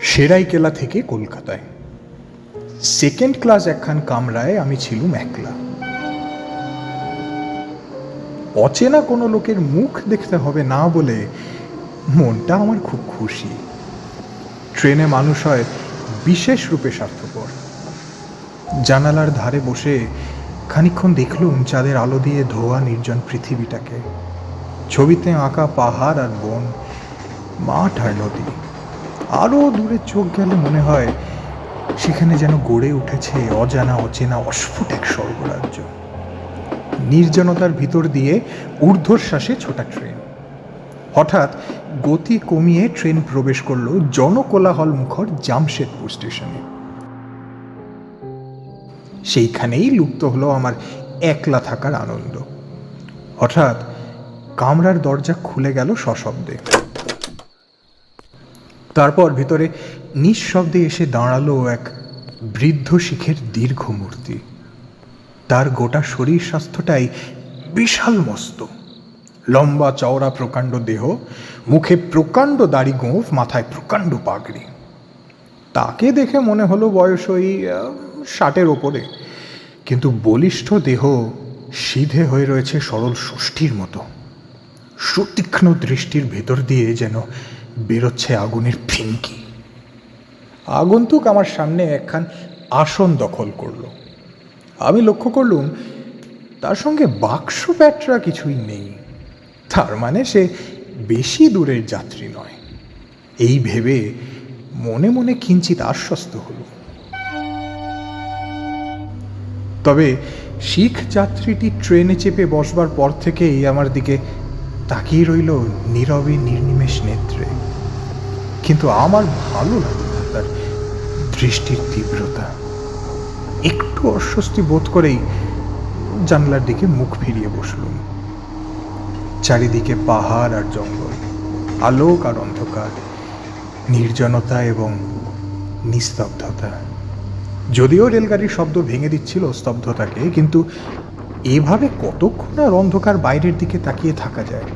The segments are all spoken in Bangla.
সেরাইকেলা থেকে কলকাতায় সেকেন্ড ক্লাস একখান কামরায় আমি ছিলুম একলা। অচেনা কোনো লোকের মুখ দেখতে হবে না বলে মনটা আমার খুব খুশি। ট্রেনে মানুষ হয় বিশেষ রূপে স্বার্থপর। জানালার ধারে বসে খানিকক্ষণ দেখলুম চাঁদের আলো দিয়ে ধোয়া নির্জন পৃথিবীটাকে। ছবিতে আঁকা পাহাড় আর বন, মাঠ আর নদী। আরও দূরে চোখ গেলে মনে হয় সেখানে যেন গড়ে উঠেছে অজানা অচেনা অস্ফুট এক স্বর্গরাজ্য। নির্জনতার ভিতর দিয়ে ঊর্ধ্বশ্বাসে ছোটা ট্রেন। হঠাৎ গতি কমিয়ে ট্রেন প্রবেশ করল জনকোলাহল মুখর জামশেদপুর স্টেশনে। সেইখানেই লুপ্ত হলো আমার একলা থাকার আনন্দ। হঠাৎ কামরার দরজা খুলে গেল সশব্দে। তারপর ভিতরে নিঃশব্দে এসে দাঁড়ালো এক বৃদ্ধ শিখের দীর্ঘ মূর্তি। তার গোটা শরীর স্বাস্থ্যটাই বিশাল মস্ত, লম্বা চওড়া প্রকাণ্ড দেহ, মুখে প্রকাণ্ড দাড়ি গোঁফ, মাথায় প্রকাণ্ড পাগড়ি। তাকে দেখে মনে হলো বয়স ওই 60-এর ওপরে, কিন্তু বলিষ্ঠ দেহ সিধে হয়ে রয়েছে সরল ষষ্ঠীর মতো। সুতীক্ষ্ণ দৃষ্টির ভেতর দিয়ে যেন বেরোচ্ছে আগুনের ফিনকি। আগন্তুক আমার সামনে একখান আসন দখল করল। আমি লক্ষ্য করলুম তার সঙ্গে বাক্স প্যাটরা কিছুই নেই। তার মানে সে বেশি দূরের যাত্রী নয়। এই ভেবে মনে মনে কিঞ্চিত আশ্বস্ত হল। তবে শিখ যাত্রীটি ট্রেনে চেপে বসবার পর থেকেই আমার দিকে তাকিয়ে রইল নীরবে নির্নিমেষ নেত্রে। কিন্তু আমার ভালো লাগলো না তার দৃষ্টির তীব্রতা। একটু অস্বস্তি বোধ করেই জানলার দিকে মুখ ফিরিয়ে বসলুম। চারিদিকে পাহাড় আর জঙ্গল, আলোক আর অন্ধকার, নির্জনতা এবং নিস্তব্ধতা। যদিও রেলগাড়ির শব্দ ভেঙে দিচ্ছিল স্তব্ধতাকে, কিন্তু এভাবে কতক্ষণ আর অন্ধকার বাইরের দিকে তাকিয়ে থাকা যায়?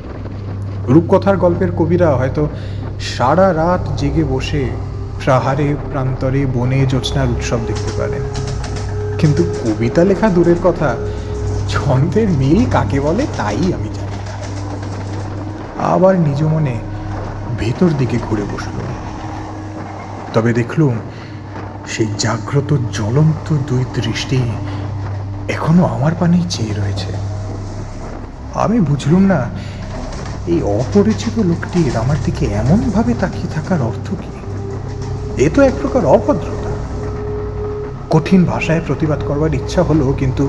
রূপকথার গল্পের কবিরা হয়তো সারা রাত জেগে বসে প্রাহারে প্রান্তরে বনে জ্যোৎস্নার উৎসব দেখতে পারেন, কিন্তু কবিতা লেখা দূরের কথা, ছন্দের মিল কাকে বলে তাই আমি জানি না। আবার নিজ মনে ভেতর দিকে ঘুরে বসলুম। তবে দেখলুম সেই জাগ্রত জ্বলন্ত দুই দৃষ্টি এখনো আমার পানেই চেয়ে রয়েছে। আমি বুঝলুম না এই অপরিচিত লোকটির আমার দিকে এমনভাবে তাকিয়ে থাকার অর্থ কি। এ তো এক প্রকার অভদ্রতা। কঠিন ভাষায় প্রতিবাদ করবার ইচ্ছা হলো, কিন্তু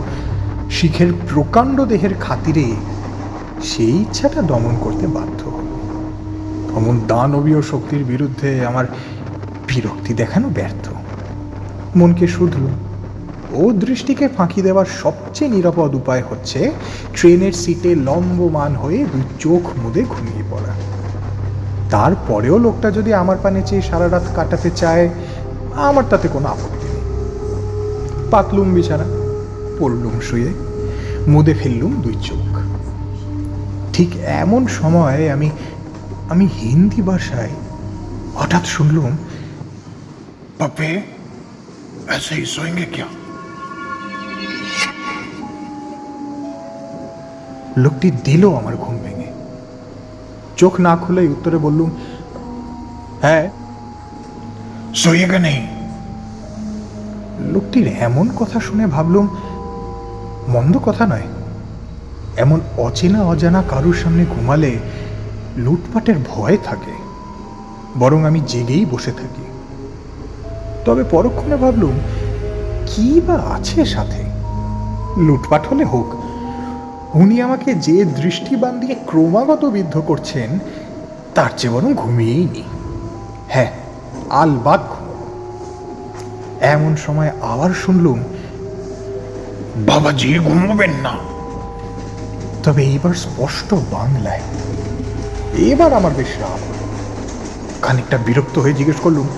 শিখের প্রকাণ্ড দেহের খাতিরে সেই ইচ্ছাটা দমন করতে বাধ্য হল। অমন দানবীয় শক্তির বিরুদ্ধে আমার বিরক্তি দেখানো ব্যর্থ। মনকে শুধলুম। ও দৃষ্টিকে ফাঁকি দেওয়ার সবচেয়ে নিরাপদ উপায় হচ্ছে ট্রেনের সিটে লম্বমান হয়ে দুই চোখ মুদে ঘুমিয়ে পড়া। তারপরেও লোকটা যদি আমার পানে চেয়ে সারা রাত কাটাতে চায়, আমার তাতে কোনো আপত্তি নেই। পাতলুম বিছানা, পড়লুম শুয়ে, মুদে ফেললুম দুই চোখ। ঠিক এমন সময় আমি হিন্দি ভাষায় হঠাৎ শুনলুম, पप्पे ऐसे ही सोएंगे क्या? লোকটি দিল আমার ঘুম ভেঙে। চোখ না খুলেই উত্তরে বললুম, হ্যাঁ। सोइएगा नहीं? লোকটির এমন কথা শুনে ভাবলুম মন্দ কথা নয়। এমন অচেনা অজানা কারুর সামনে ঘুমালে লুটপাটের ভয় থাকে, বরং আমি জেগেই বসে থাকি। তবে পরক্ষণে ভাবলুম, কি বা আছে সাথে? লুটপাট হলে হোক, উনি আমাকে যে দৃষ্টিবান দিয়ে ক্রমাগত বিদ্ধ করছেন, তার চেয়ে বরং ঘুমিয়েই নি। হ্যাঁ, আলবাদ ঘুমাবো। এমন সময় আবার শুনলুম, বাবাজি ঘুমাবেন না? তবে এইবার স্পষ্ট বাংলায়। এবার আমার বেশ রাগ হলো। খানিকটা বিরক্ত হয়ে জিজ্ঞেস করলুম,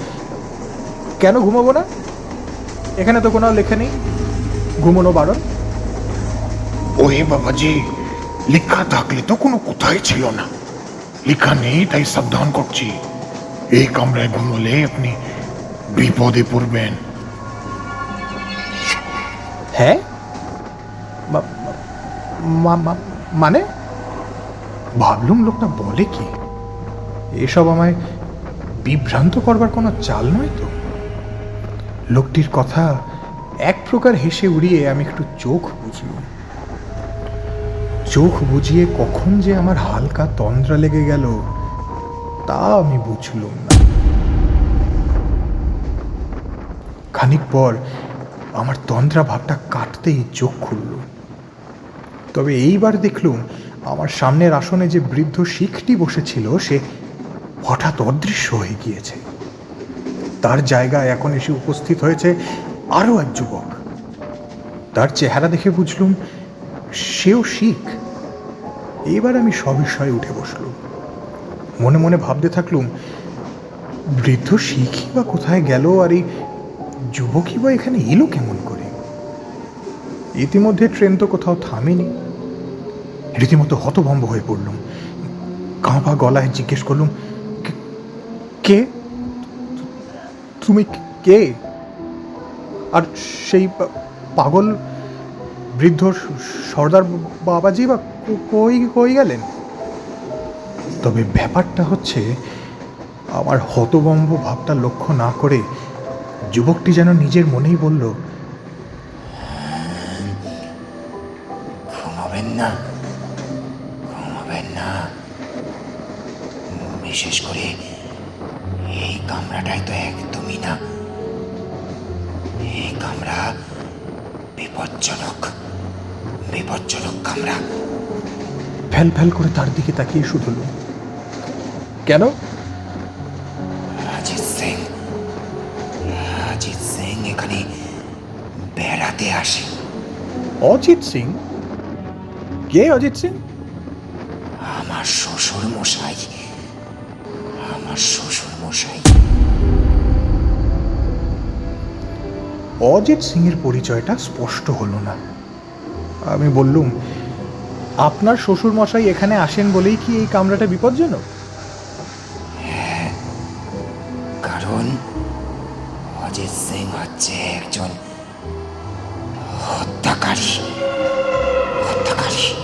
কেন ঘুমাবো না? এখানে তো কোনো লেখা নেই ঘুমানো বারণ। ওহে বাবাজি, লেখা থাকলে তো কোনো কোথায় ছিল না। লেখা নেই তাই সাবধান করছি। এই কামরায় ঘুমলে আপনি বিপদে পড়বেন। হ্যাঁ? মা- মানে ভাবলুম লোকটা বলে কি, এসব আমায় বিভ্রান্ত করবার কোনো চাল নয় তো। লোকটির কথা এক প্রকার হেসে উড়িয়ে আমি একটু চোখ বুঝলুম। চোখ বুঝিয়ে কখন যে আমার হালকা তন্দ্রা লেগে গেল তা আমি বুঝলুম না। খানিক পর আমার তন্দ্রা ভাবটা কাটতেই চোখ খুলল। তবে এইবার দেখলুম আমার সামনের আসনে যে বৃদ্ধ শিখটি বসেছিল সে হঠাৎ অদৃশ্য হয়ে গিয়েছে। তার জায়গায় এখন এসে উপস্থিত হয়েছে আরো এক যুবক। তার চেহারা দেখে বুঝলুম সেও শিখ। এবার আমি সবিস্ময়ে উঠে বসলুম। মনে মনে ভাবতে থাকলুম, বৃদ্ধ শিখই বা কোথায় গেল, আর এই যুবকই বা এখানে এলো কেমন করে? ইতিমধ্যে ট্রেন তো কোথাও থামেনি। রীতিমতো হতভম্ব হয়ে পড়লুম। কাঁপা গলায় জিজ্ঞেস করলুম, কে তুমি? কে? আর সেই পাগল বৃদ্ধ সর্দার বাবাজি বা কই কই গেলেন? তবে ব্যাপারটা হচ্ছে, আমার হতভম্ব ভাবটা লক্ষ্য না করে যুবকটি যেন নিজের মনেই বলল, ঘুমাবেন না, ঘুমাবেন না। বিশেষ করে এই কামরাটাই তো একদমই না। এই কামরা বিপজ্জনক, বিপজ্জনক কামরা। ফ্যাল ফ্যাল করে তার দিকে তাকিয়ে শুধলুম, কেন? অজিত সিং, অজিত সিং এখানে বেড়াতে আসে। অজিত সিং? কে অজিত সিং? আমার শ্বশুর মশাই, আমার শ্বশুর মশাই। অজিত সিং এর পরিচয়টা স্পষ্ট হলো না। আমি বললুম, আপনার শ্বশুর মশাই এখানে আসেন বলেই কি এই কামরাটা বিপজ্জনক? কারণ অজিত সিং হচ্ছে একজন হত্যাকারী, হত্যাকারী।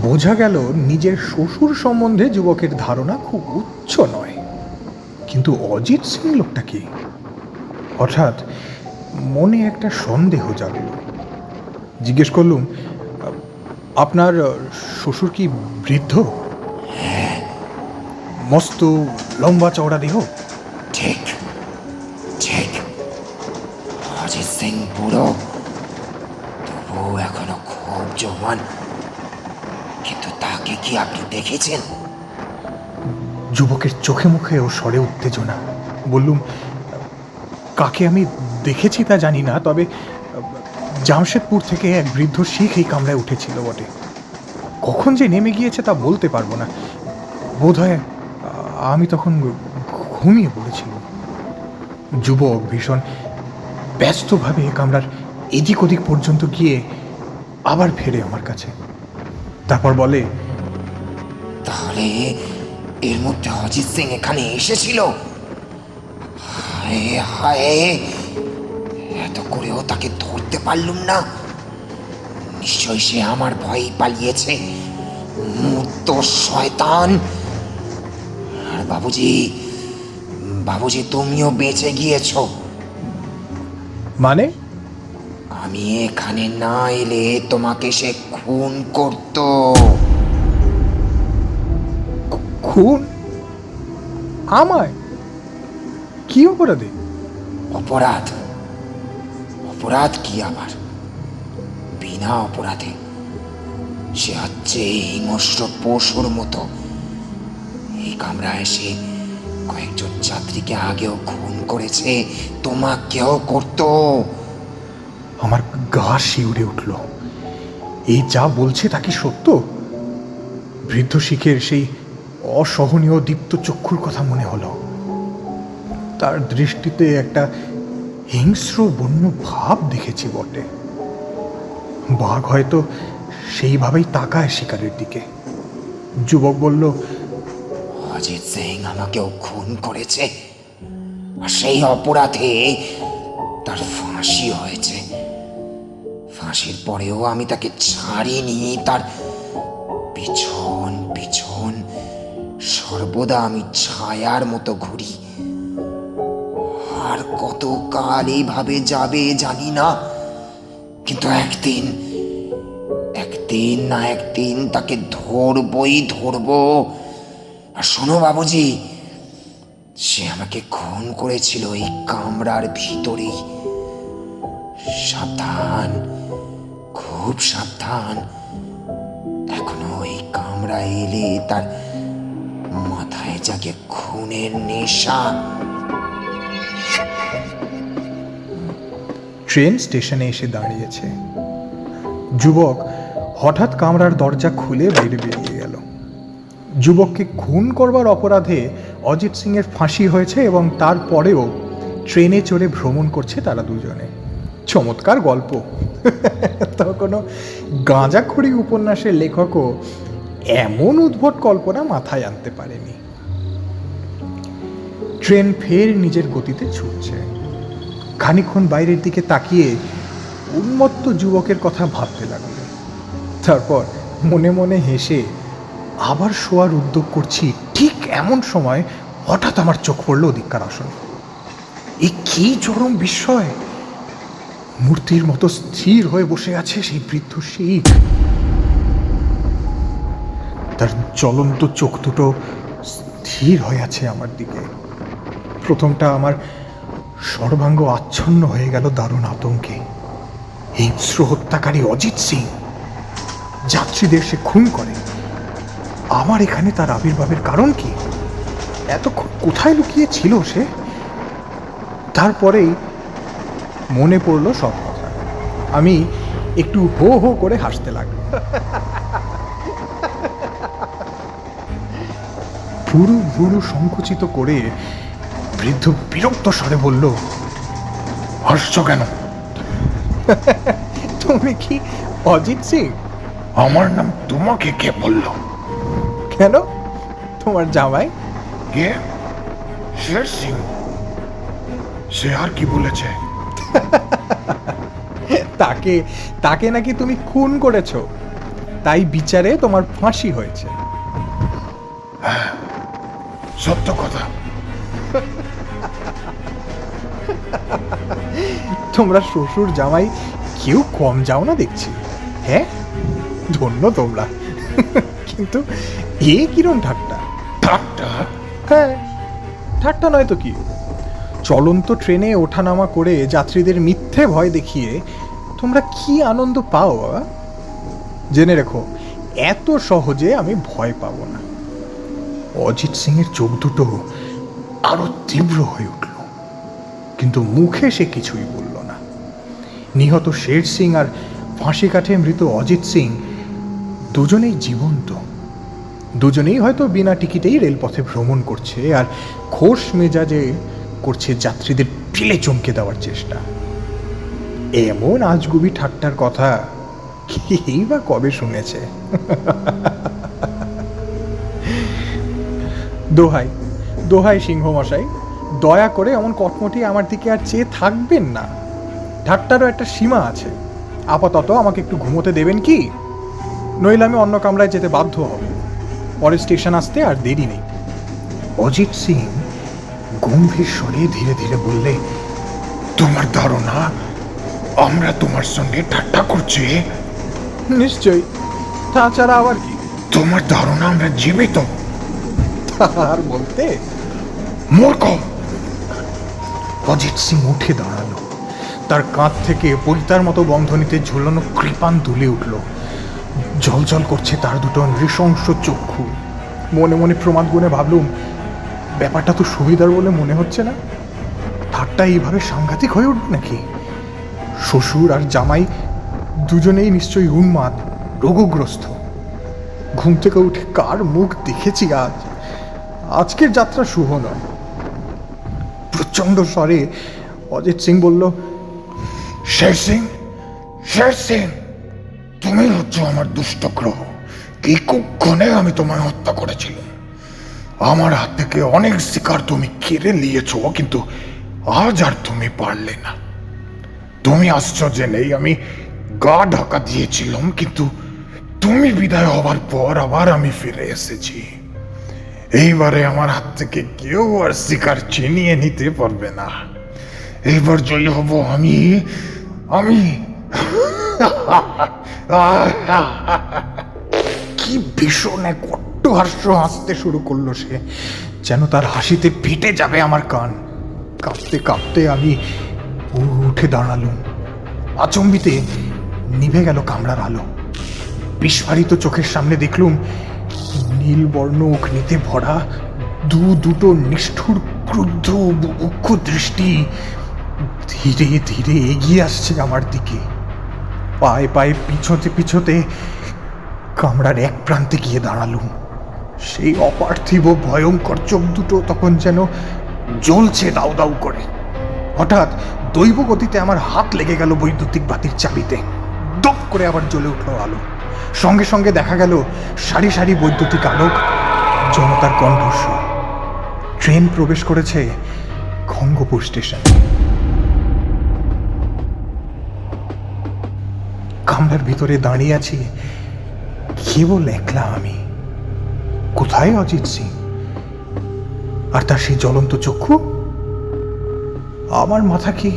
বোঝা গেল নিজের শ্বশুর সম্বন্ধে যুবকের ধারণা খুব উচ্চ নয়। কিন্তু অজিত সিং লোকটা কি? হঠাৎ মনে একটা সন্দেহ জাগল। জিজ্ঞেস করলুম, আপনার শ্বশুর কি বৃদ্ধ? মস্ত লম্বা চওড়া দেহ? ঠিক, ঠিক। অজিত সিং বুড়ো, তবুও এখনো খুব জওয়ান। কিন্তু তাকে কি আপনি দেখেছেন? যুবকের চোখে মুখে ও স্বরে উত্তেজনা। বললুম, কাকে আমি দেখেছি তা জানি না, তবে জামশেদপুর থেকে এক বৃদ্ধ শিখ এই কামরায় উঠেছিল বটে। কখন যে নেমে গিয়েছে তা বলতে পারবো না। বোধহয় আমি তখন ঘুমিয়ে পড়েছিলাম। যুবক ভীষণ ব্যস্তভাবে কামরার এদিক ওদিক পর্যন্ত গিয়ে আবার ফেরে আমার কাছে। তারপর বলে, তাহলে এর মধ্যে অজিত সিং এখানে এসেছিল? হায় হায়, এত করেও তাকে ধরতে পারলুম না। নিশ্চয়ই সে আমার ভয়ে পালিয়েছে। মূর্ত শয়তান। আর বাবুজি, বাবুজি তুমিও বেঁচে গিয়েছো। মানে? আমি এখানে না এলে তোমাকে সে খুন করতো। খুন? আমায়? কি অপরাধে? অপরাধ? অপরাধ কি আবার? বিনা অপরাধে সে হচ্ছে হিংস্র পশুর মতো। এই কামরায় এসে কয়েকজন যাত্রীকে আগেও খুন করেছে, তোমাকেও করতো। আমার গা শিউরে উঠল। এই যা বলছে তা কি সত্য? বৃদ্ধ শিখের সেই অসহনীয় দীপ্ত চক্ষুর কথা মনে হলো। তার দৃষ্টিতে একটা হিংস্র বন্য ভাব দেখেছি বটে। বাঘ হয়তো সেইভাবেই তাকায় শিকারের দিকে। যুবক বলল, অজিত সিং আমাকেও খুন করেছে, আর সেই অপরাধে তার ফাঁসি হয়েছে। ফাঁসির পরেও আমি তাকে ছাড়িনি। তার পিছন পিছন সর্বদা আমি ছায়ার মতো ঘুরি। আর কতকাল এইভাবে যাবে জানি না, কিন্তু একদিন একদিন না একদিন তাকে ধরবই ধরবো। আর শোনো বাবুজি, সে আমাকে খুন করেছিল এই কামরার ভিতরেই। সাবধান, খুব সাবধান। এখনো এই কামরা এলে তার মাথায় জাগে খুনের নেশা। ট্রেন স্টেশনে এসে দাঁড়িয়েছে। যুবক হঠাৎ কামরার দরজা খুলে বাইরে বেরিয়ে গেল। যুবককে খুন করবার অপরাধে অজিত সিংয়ের ফাঁসি হয়েছে এবং তারপরেও ট্রেনে চড়ে ভ্রমণ করছে তারা দুজনে। চমৎকার গল্প। তো কোনো গাঁজাখড়ি উপন্যাসের লেখকও এমন উদ্ভট কল্পনা মাথায় আনতে পারেনি। ট্রেন ফের নিজের গতিতে ছুটছে। খানিকক্ষণ বাইরের দিকে তাকিয়ে উন্মত্ত যুবকের কথা ভাবতে লাগল। তারপর মনে মনে হেসে আবার শোয়ার উদ্যোগ করছি। ঠিক এমন সময় হঠাৎ আমার চোখ পড়ল ওদিককার আসনে। এ কি চরম বিস্ময়! মূর্তির মতো স্থির হয়ে বসে আছে সেই বৃদ্ধ শিখ। তার জ্বলন্ত চোখ দুটো স্থির হয়ে আছে আমার দিকে। প্রথমটা আমার সর্বাঙ্গ আচ্ছন্ন হয়ে গেল দারুণ আতঙ্কে। হিংস্র হত্যাকারী অজিত সিং, যাত্রীদের সে খুন করে। আমার এখানে তার আবির্ভাবের কারণ কি? এতক্ষণ কোথায় লুকিয়ে ছিল সে? তারপরেই মনে পড়ল সব কথা। আমি একটু হো হো করে হাসতে লাগলাম। ভুরু ভুরু সংকুচিত করে বৃদ্ধ বিরক্ত স্বরে বলল, হাসছ কেন? তুমি কি অজিত সিং? আমার নাম তোমাকে কে বলল? কেন? তোমার জামাই? কে? শের সিং। সে আর কি বলেছে? তাকে তাকে নাকি তুমি খুন করেছো, তাই বিচারে তোমার ফাঁসি হয়েছে। সত্য কথা। তোমরা শ্বশুর জামাই কেউ কম যাও না দেখছি। হ্যাঁ, ধন্য তোমরা। কিন্তু এ কিরম ঠাট্টা? ঠাট্টা? হ্যাঁ, ঠাট্টা নয় তো কি। চলন্ত ট্রেনে ওঠানামা করে যাত্রীদের মিথ্যে ভয় দেখিয়ে তোমরা কি আনন্দ পাও বাবা? জেনে রেখো, এত সহজে আমি ভয় পাবো না। অজিত সিংয়ের চোখ দুটো আরো তীব্র হয়ে উঠল, কিন্তু মুখে সে কিছুই বলল না। নিহত শের সিং আর ফাঁসি কাঠে মৃত অজিত সিং দুজনেই জীবন্ত। দুজনেই হয়তো বিনা টিকিটেই রেলপথে ভ্রমণ করছে আর খোশ মেজাজে করছে যাত্রীদের ফেলে চমকে দেওয়ার চেষ্টা। এমন আজগুবি ঠাট্টার কথা কেই বা কবে শুনেছে? দোহাই দোহাই সিংহ মশাই, দয়া করে এমন কটমটি আমার দিকে আর চেয়ে থাকবেন না। ঠাট্টারও একটা সীমা আছে। আপাতত আমাকে একটু ঘুমোতে দেবেন কি? নইলে আমি অন্য কামরায় যেতে বাধ্য হব। পরে স্টেশন আসতে আর দেরি নেই। অজিত সিং গম্ভীর স্বরে ধীরে ধীরে বললে, তোমার ধারণা আমরা তোমার সঙ্গে ঠাট্টা করছি? নিশ্চয়ই, তাছাড়া আবার কি? তোমার ধারণা আমরা জীবিত? আর বলতে। মূর্খ! অজিত সিং উঠে দাঁড়ালো। তার কাঁধ থেকে পরিতার মতো বন্ধনীতে ঝুলানো কৃপান তুলে উঠল। জলজল করছে তার দুটো নৃশংস চক্ষু। মনে মনে প্রমাদ গুণে ভাবলুম, ব্যাপারটা তো সুবিধার বলে মনে হচ্ছে না। ঠাট্টা এইভাবে সাংঘাতিক হয়ে উঠবে নাকি? শ্বশুর আর জামাই দুজনেই নিশ্চয়ই উন্মাদ, রোগগ্রস্ত। ঘুম থেকে উঠে কার মুখ দেখেছি আজ? আজকের যাত্রা শুভ নয়। প্রচণ্ড স্বরে অজিত সিং বলল, শের সিং, শের সিং, তুমি হচ্ছে আমার দুষ্ট গ্রহ। কি কুক্ষণে আমি তোমায় হত্যা করেছিলাম। আমার হাত থেকে অনেক শিকার তুমি কেড়ে নিয়েছো, কিন্তু আজ আর তুমি পারলে না। তুমি আসছো জেনেই আমি গা ঢাকা দিয়েছিলাম, কিন্তু তুমি বিদায় হবার পর আবার আমি ফিরে এসেছি। এইবারে আমার হাত থেকে কেউ আর শিকার ছিনিয়ে নিতে পারবে না। এইবার জয়ী হব আমি। আমি কি ভীষণ এক অট্টহাস্য হাসতে শুরু করলো সে, যেন তার হাসিতে ফেটে যাবে আমার কান। কাঁপতে কাঁপতে আমি উঠে দাঁড়ালুম। আচম্বিতে নিভে গেল কামরার আলো। বিস্ফারিত চোখের সামনে দেখলুম নীলবর্ণ অগ্নিতে ভরা দুটো নিষ্ঠুর ক্রুদ্ধ মুখ্য দৃষ্টি ধীরে ধীরে এগিয়ে আসছে আমার দিকে। পায়ে পায়ে পিছোতে পিছোতে কামরার এক প্রান্তে গিয়ে দাঁড়ালুম। সেই অপার্থিব ভয়ঙ্কর চোখ দুটো তখন যেন জ্বলছে দাউ দাউ করে। হঠাৎ দৈব গতিতে আমার হাত লেগে গেল বৈদ্যুতিক বাতির চাবিতে। দপ করে আবার জ্বলে উঠলো আলো। সঙ্গে সঙ্গে দেখা গেল সারি সারি বৈদ্যুতিক আলোক, জনতার কণ্ঠস্বর। ট্রেন প্রবেশ করেছে খঙ্গপুর স্টেশন। কামরার ভিতরে দাঁড়িয়ে আছি কেবল একলা আমি। কোথায় অজিত সিং আর তার সেই জ্বলন্ত চক্ষু? আমার মাথা কি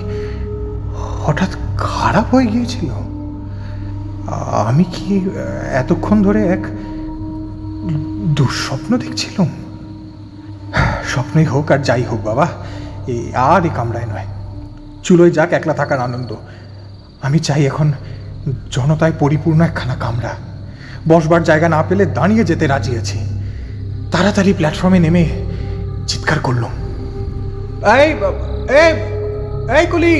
হঠাৎ খারাপ হয়ে গিয়েছিল? আমি কি এতক্ষণ ধরে এক দুঃস্বপ্ন দেখছিলাম? স্বপ্নই হোক আর যাই হোক বাবা, আর এই কামরায় নয়। চুলোয় যাক একলা থাকার আনন্দ। আমি চাই এখন জনতায় পরিপূর্ণ একখানা কামরা। বসবার জায়গা না পেলে দাঁড়িয়ে যেতে রাজি আছি। তাড়াতাড়ি প্ল্যাটফর্মে নেমে চিৎকার করলাম, এই কুলি!